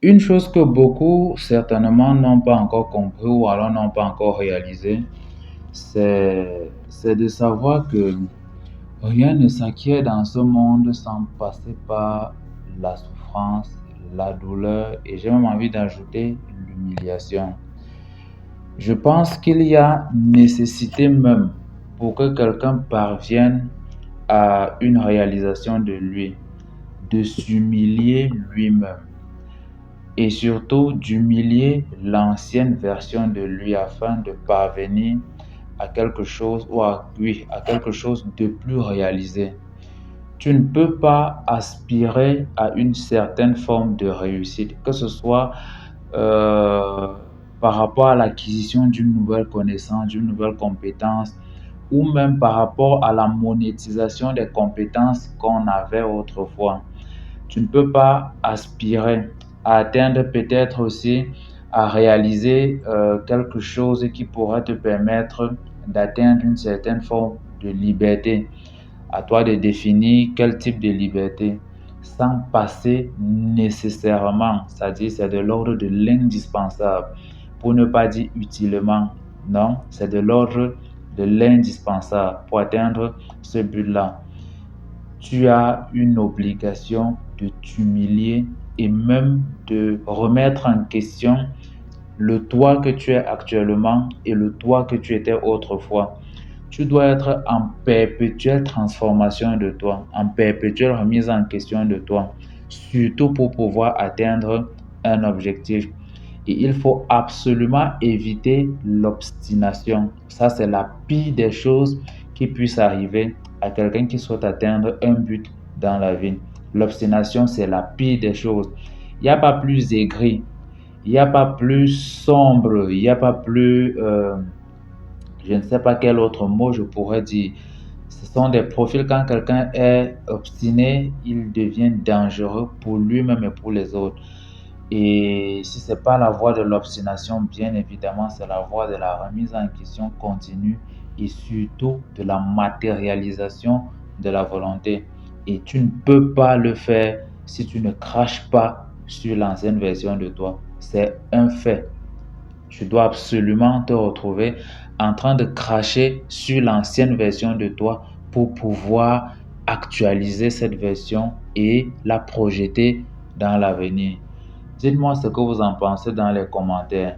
Une chose que beaucoup certainement n'ont pas encore compris ou alors n'ont pas encore réalisé, c'est de savoir que rien ne s'acquiert dans ce monde sans passer par la souffrance, la douleur et j'ai même envie d'ajouter l'humiliation. Je pense qu'il y a nécessité même pour que quelqu'un parvienne à une réalisation de lui, de s'humilier lui-même et surtout d'humilier l'ancienne version de lui afin de parvenir à quelque chose ou oui, à quelque chose de plus réalisé. Tu ne peux pas aspirer à une certaine forme de réussite, que ce soit euh, par rapport à l'acquisition d'une nouvelle connaissance, d'une nouvelle compétence, ou même par rapport à la monétisation des compétences qu'on avait autrefois. Tu ne peux pas aspirer à atteindre peut-être aussi à réaliser quelque chose qui pourra te permettre d'atteindre une certaine forme de liberté. À toi de définir quel type de liberté sans passer nécessairement, c'est-à-dire c'est de l'ordre de l'indispensable, pour ne pas dire utilement. Non, c'est de l'ordre de l'indispensable pour atteindre ce but-là. Tu as une obligation de t'humilier et même de remettre en question le toi que tu es actuellement et le toi que tu étais autrefois. Tu dois être en perpétuelle transformation de toi, en perpétuelle remise en question de toi, surtout pour pouvoir atteindre un objectif. Et il faut absolument éviter l'obstination. Ça, c'est la pire des choses qui puisse arriver à quelqu'un qui souhaite atteindre un but dans la vie. L'obstination, c'est la pire des choses. Il n'y a pas plus aigri, il n'y a pas plus sombre, il n'y a pas plus je ne sais pas quel autre mot je pourrais dire. Ce sont des profils, quand quelqu'un est obstiné, il devient dangereux pour lui-même et pour les autres. Et si ce n'est pas la voie de l'obstination, bien évidemment, c'est la voie de la remise en question continue et surtout de la matérialisation de la volonté. Et tu ne peux pas le faire si tu ne craches pas sur l'ancienne version de toi. C'est un fait. Tu dois absolument te retrouver en train de cracher sur l'ancienne version de toi pour pouvoir actualiser cette version et la projeter dans l'avenir. Dites-moi ce que vous en pensez dans les commentaires.